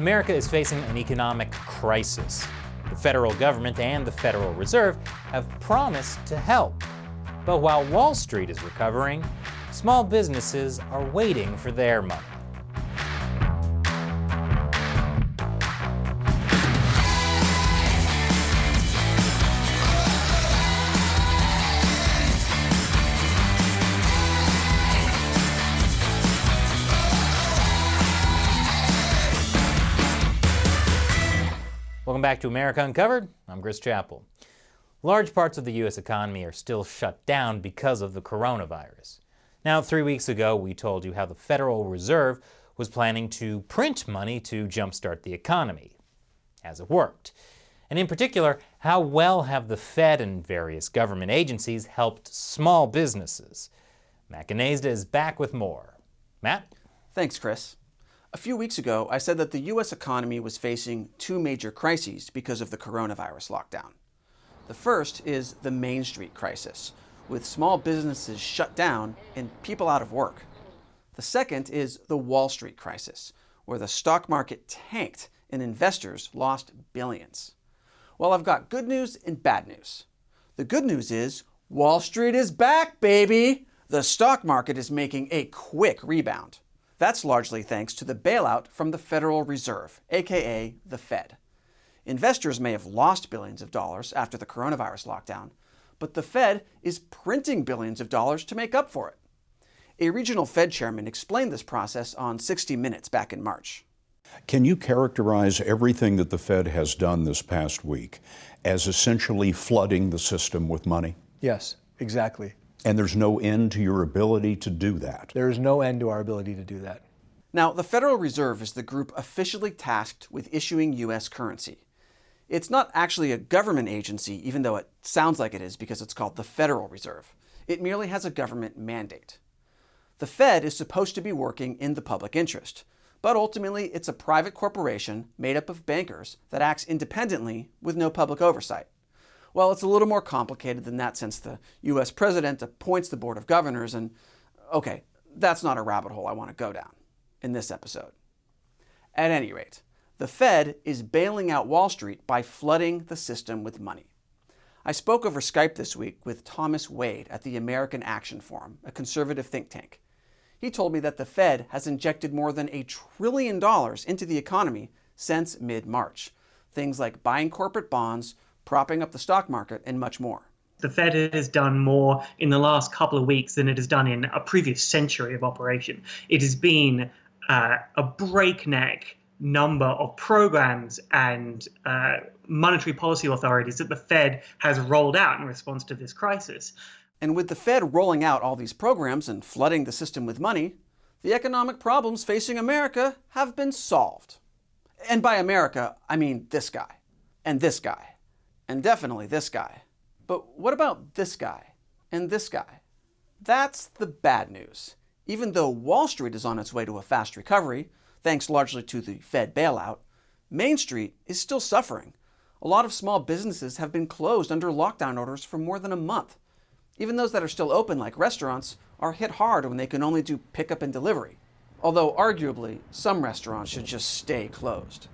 America is facing an economic crisis. The federal government and the Federal Reserve have promised to help. But while Wall Street is recovering, small businesses are waiting for their money. Welcome back to America Uncovered. I'm Chris Chappell. Large parts of the U.S. economy are still shut down because of the coronavirus. Now, 3 weeks ago, we told you how the Federal Reserve was planning to print money to jumpstart the economy. Has it worked? And in particular, how well have the Fed and various government agencies helped small businesses? Matt Gnazda is back with more. Matt? Thanks, Chris. A few weeks ago, I said that the U.S. economy was facing two major crises because of the coronavirus lockdown. The first is the Main Street crisis, with small businesses shut down and people out of work. The second is the Wall Street crisis, where the stock market tanked and investors lost billions. Well, I've got good news and bad news. The good news is Wall Street is back, baby! The stock market is making a quick rebound. That's largely thanks to the bailout from the Federal Reserve, aka the Fed. Investors may have lost billions of dollars after the coronavirus lockdown, but the Fed is printing billions of dollars to make up for it. A regional Fed chairman explained this process on 60 Minutes back in March. Can you characterize everything that the Fed has done this past week as essentially flooding the system with money? Yes, exactly. And there's no end to your ability to do that? There is no end to our ability to do that. Now, the Federal Reserve is the group officially tasked with issuing U.S. currency. It's not actually a government agency, even though it sounds like it is because it's called the Federal Reserve. It merely has a government mandate. The Fed is supposed to be working in the public interest, but ultimately it's a private corporation made up of bankers that acts independently with no public oversight. Well, it's a little more complicated than that since the U.S. president appoints the Board of Governors and, okay, that's not a rabbit hole I want to go down in this episode. At any rate, the Fed is bailing out Wall Street by flooding the system with money. I spoke over Skype this week with Thomas Wade at the American Action Forum, a conservative think tank. He told me that the Fed has injected more than $1 trillion into the economy since mid-March. Things like buying corporate bonds, propping up the stock market, and much more. The Fed has done more in the last couple of weeks than it has done in a previous century of operation. It has been a breakneck number of programs and monetary policy authorities that the Fed has rolled out in response to this crisis. And with the Fed rolling out all these programs and flooding the system with money, the economic problems facing America have been solved. And by America, I mean this guy, and this guy, and definitely this guy. But what about this guy and this guy? That's the bad news. Even though Wall Street is on its way to a fast recovery, thanks largely to the Fed bailout, Main Street is still suffering. A lot of small businesses have been closed under lockdown orders for more than a month. Even those that are still open, like restaurants, are hit hard when they can only do pickup and delivery. Although arguably, some restaurants should just stay closed.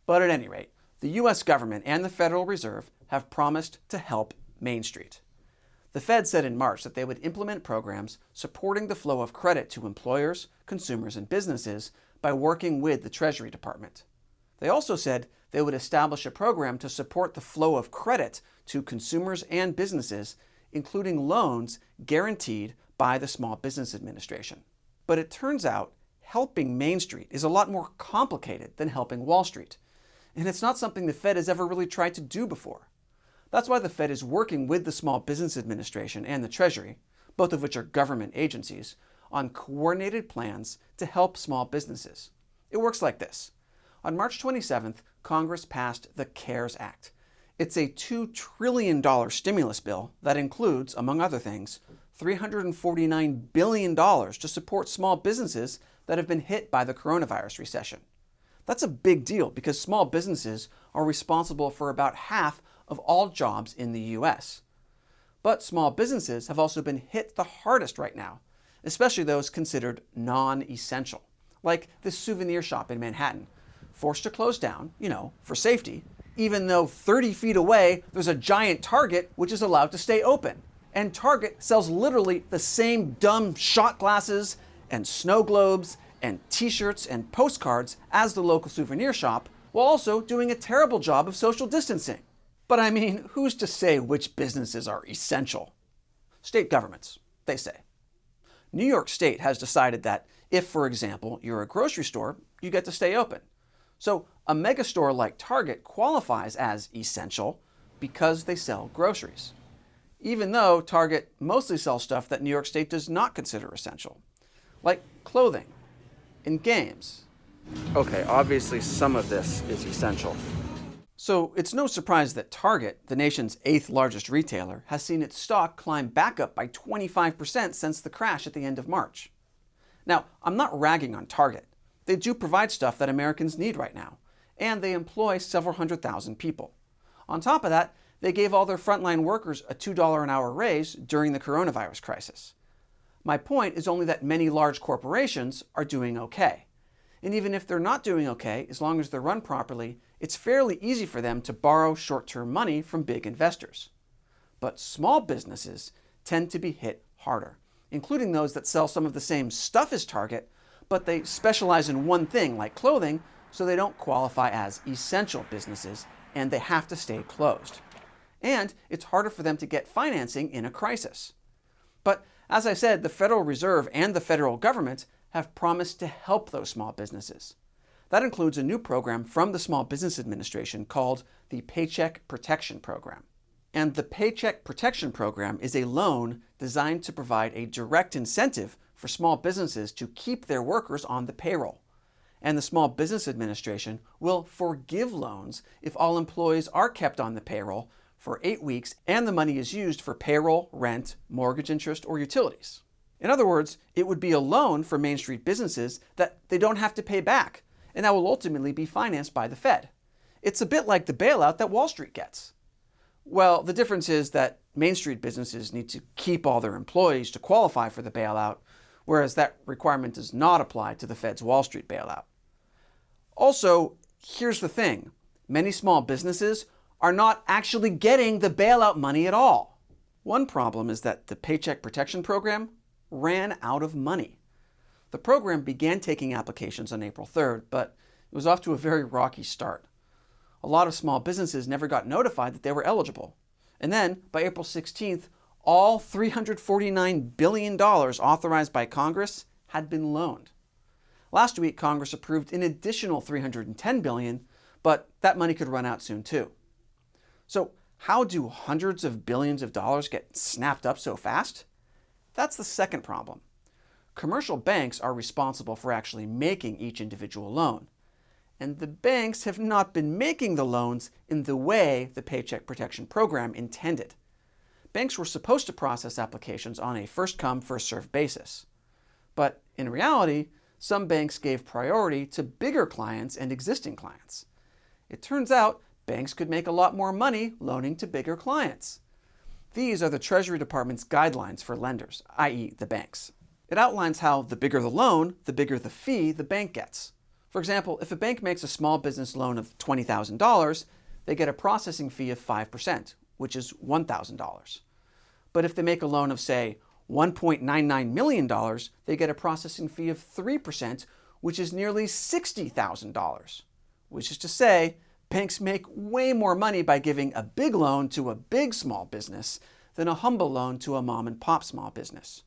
But at any rate, the U.S. government and the Federal Reserve have promised to help Main Street. The Fed said in March that they would implement programs supporting the flow of credit to employers, consumers, and businesses by working with the Treasury Department. They also said they would establish a program to support the flow of credit to consumers and businesses, including loans guaranteed by the Small Business Administration. But it turns out helping Main Street is a lot more complicated than helping Wall Street. And it's not something the Fed has ever really tried to do before. That's why the Fed is working with the Small Business Administration and the Treasury, both of which are government agencies, on coordinated plans to help small businesses. It works like this. On March 27th, Congress passed the CARES Act. It's a $2 trillion stimulus bill that includes, among other things, $349 billion to support small businesses that have been hit by the coronavirus recession. That's a big deal because small businesses are responsible for about half of all jobs in the U.S. But small businesses have also been hit the hardest right now, especially those considered non-essential, like this souvenir shop in Manhattan. forced to close down, for safety, even though 30 feet away there's a giant Target which is allowed to stay open. And Target sells literally the same dumb shot glasses and snow globes and t-shirts and postcards as the local souvenir shop, while also doing a terrible job of social distancing. But I mean, who's to say which businesses are essential? State governments, they say. New York State has decided that if, for example, you're a grocery store, you get to stay open. So a megastore like Target qualifies as essential because they sell groceries, even though Target mostly sells stuff that New York State does not consider essential, like clothing and games. Okay, obviously some of this is essential. So it's no surprise that Target, the nation's 8th largest retailer, has seen its stock climb back up by 25% since the crash at the end of March. Now, I'm not ragging on Target. They do provide stuff that Americans need right now, and they employ several 100,000 people. On top of that, they gave all their frontline workers a $2 an hour raise during the coronavirus crisis. My point is only that many large corporations are doing okay. And even if they're not doing okay, as long as they're run properly, it's fairly easy for them to borrow short-term money from big investors. But small businesses tend to be hit harder, including those that sell some of the same stuff as Target, but they specialize in one thing, like clothing, so they don't qualify as essential businesses, and they have to stay closed. And it's harder for them to get financing in a crisis. But as I said, the Federal Reserve and the federal government have promised to help those small businesses. That includes a new program from the Small Business Administration called the Paycheck Protection Program. And the Paycheck Protection Program is a loan designed to provide a direct incentive for small businesses to keep their workers on the payroll. And the Small Business Administration will forgive loans if all employees are kept on the payroll for 8 weeks and the money is used for payroll, rent, mortgage interest, or utilities. In other words, it would be a loan for Main Street businesses that they don't have to pay back, and that will ultimately be financed by the Fed. It's a bit like the bailout that Wall Street gets. Well, the difference is that Main Street businesses need to keep all their employees to qualify for the bailout, whereas that requirement does not apply to the Fed's Wall Street bailout. Also, here's the thing. Many small businesses are not actually getting the bailout money at all. One problem is that the Paycheck Protection Program ran out of money. The program began taking applications on April 3rd, but it was off to a very rocky start. A lot of small businesses never got notified that they were eligible. And then, by April 16th, all $349 billion authorized by Congress had been loaned. Last week, Congress approved an additional $310 billion, but that money could run out soon too. So how do hundreds of billions of dollars get snapped up so fast? That's the second problem. Commercial banks are responsible for actually making each individual loan. And the banks have not been making the loans in the way the Paycheck Protection Program intended. Banks were supposed to process applications on a first-come, first-served basis. But in reality, some banks gave priority to bigger clients and existing clients. It turns out banks could make a lot more money loaning to bigger clients. These are the Treasury Department's guidelines for lenders, i.e. the banks. It outlines how the bigger the loan, the bigger the fee the bank gets. For example, if a bank makes a small business loan of $20,000, they get a processing fee of 5%, which is $1,000. But if they make a loan of, say, $1.99 million, they get a processing fee of 3%, which is nearly $60,000. Which is to say, banks make way more money by giving a big loan to a big small business than a humble loan to a mom-and-pop small business.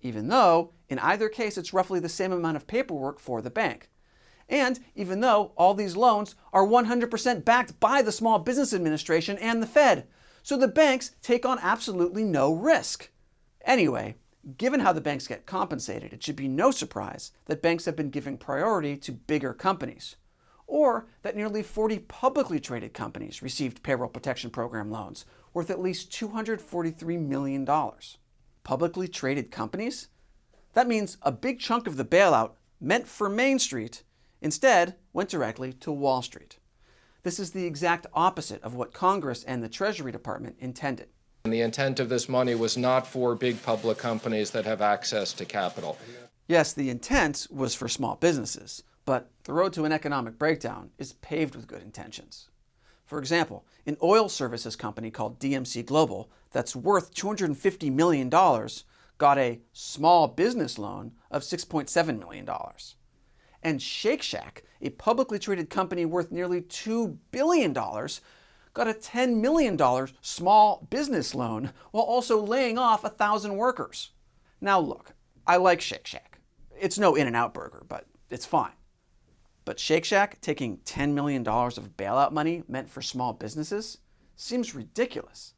Even though, in either case, it's roughly the same amount of paperwork for the bank. And even though all these loans are 100% backed by the Small Business Administration and the Fed, so the banks take on absolutely no risk. Anyway, given how the banks get compensated, it should be no surprise that banks have been giving priority to bigger companies, or that nearly 40 publicly traded companies received Payroll Protection Program loans worth at least $243 million. Publicly traded companies? That means a big chunk of the bailout meant for Main Street instead went directly to Wall Street. This is the exact opposite of what Congress and the Treasury Department intended. And the intent of this money was not for big public companies that have access to capital. Yes, the intent was for small businesses, but The road to an economic breakdown is paved with good intentions. For example, an oil services company called DMC Global that's worth $250 million got a small business loan of $6.7 million. And Shake Shack, a publicly traded company worth nearly $2 billion, got a $10 million small business loan while also laying off 1,000 workers. Now look, I like Shake Shack. It's no In-N-Out burger, but it's fine. But Shake Shack taking $10 million of bailout money meant for small businesses seems ridiculous.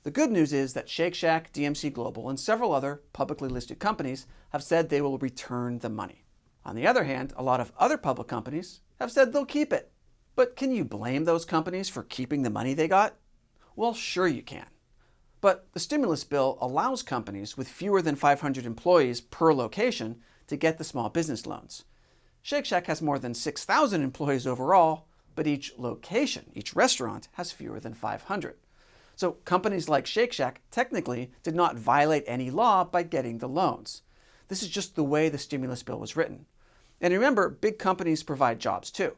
The good news is that Shake Shack, DMC Global, and several other publicly listed companies have said they will return the money. On the other hand, a lot of other public companies have said they'll keep it. But can you blame those companies for keeping the money they got? Well, sure you can. But the stimulus bill allows companies with fewer than 500 employees per location to get the small business loans. Shake Shack has more than 6,000 employees overall, but each location, each restaurant, has fewer than 500. So companies like Shake Shack technically did not violate any law by getting the loans. This is just the way the stimulus bill was written. And remember, big companies provide jobs too.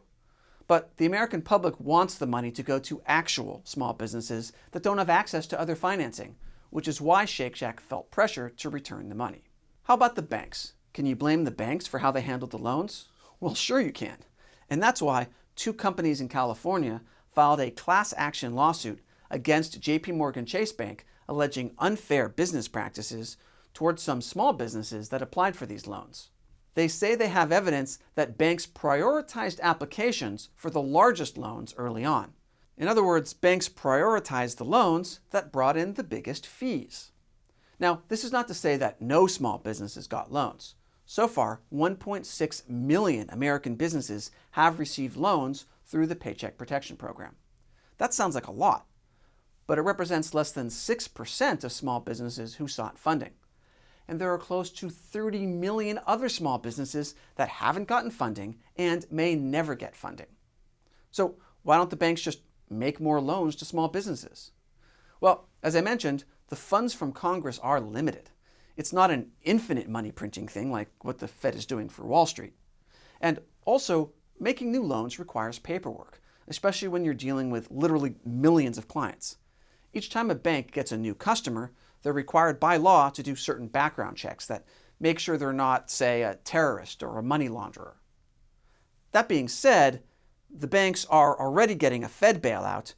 But the American public wants the money to go to actual small businesses that don't have access to other financing, which is why Shake Shack felt pressure to return the money. How about the banks? Can you blame the banks for how they handled the loans? Well, sure you can. And that's why 2 companies in California filed a class action lawsuit against JP Morgan Chase Bank alleging unfair business practices towards some small businesses that applied for these loans. They say they have evidence that banks prioritized applications for the largest loans early on. In other words, banks prioritized the loans that brought in the biggest fees. Now, this is not to say that no small businesses got loans. So far, 1.6 million American businesses have received loans through the Paycheck Protection Program. That sounds like a lot, but it represents less than 6% of small businesses who sought funding. And there are close to 30 million other small businesses that haven't gotten funding and may never get funding. So why don't the banks just make more loans to small businesses? Well, as I mentioned, the funds from Congress are limited. It's not an infinite money printing thing like what the Fed is doing for Wall Street. And also, making new loans requires paperwork, especially when you're dealing with literally millions of clients. Each time a bank gets a new customer, they're required by law to do certain background checks that make sure they're not, say, a terrorist or a money launderer. That being said, the banks are already getting a Fed bailout,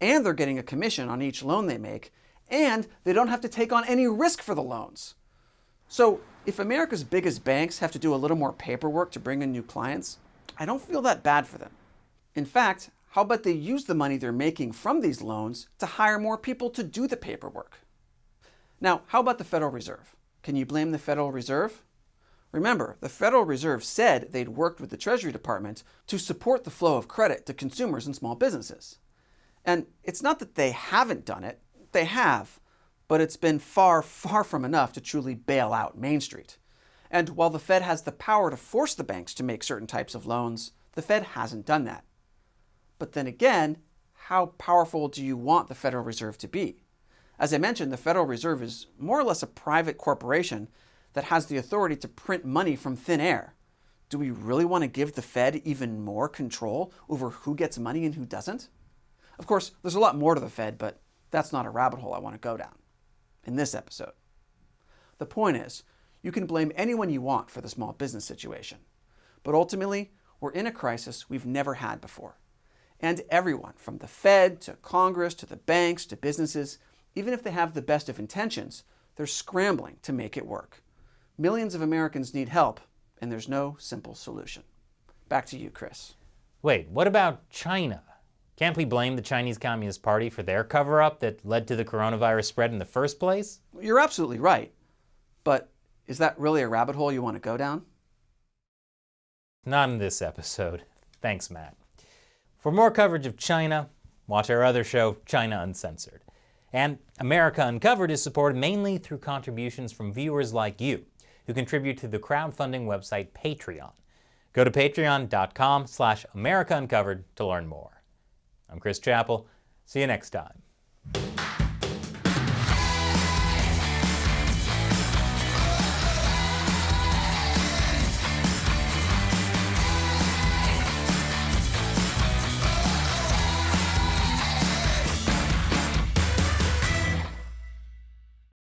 and they're getting a commission on each loan they make, and they don't have to take on any risk for the loans. So if America's biggest banks have to do a little more paperwork to bring in new clients, I don't feel that bad for them. In fact, how about they use the money they're making from these loans to hire more people to do the paperwork? Now, how about the Federal Reserve? Can you blame the Federal Reserve? Remember, the Federal Reserve said they'd worked with the Treasury Department to support the flow of credit to consumers and small businesses. And it's not that they haven't done it, they have, but it's been far, far from enough to truly bail out Main Street. And while the Fed has the power to force the banks to make certain types of loans, the Fed hasn't done that. But then again, how powerful do you want the Federal Reserve to be? As I mentioned, the Federal Reserve is more or less a private corporation that has the authority to print money from thin air. Do we really want to give the Fed even more control over who gets money and who doesn't? Of course, there's a lot more to the Fed, but that's not a rabbit hole I want to go down in this episode. The point is, you can blame anyone you want for the small business situation. But ultimately, we're in a crisis we've never had before. And everyone, from the Fed to Congress to the banks to businesses, even if they have the best of intentions, they're scrambling to make it work. Millions of Americans need help, and there's no simple solution. Back to you, Chris. Wait, what about China? Can't we blame the Chinese Communist Party for their cover-up that led to the coronavirus spread in the first place? You're absolutely right. But is that really a rabbit hole you want to go down? Not in this episode. Thanks, Matt. For more coverage of China, watch our other show, China Uncensored. And America Uncovered is supported mainly through contributions from viewers like you, who contribute to the crowdfunding website Patreon. Go to patreon.com/AmericaUncovered to learn more. I'm Chris Chappell. See you next time.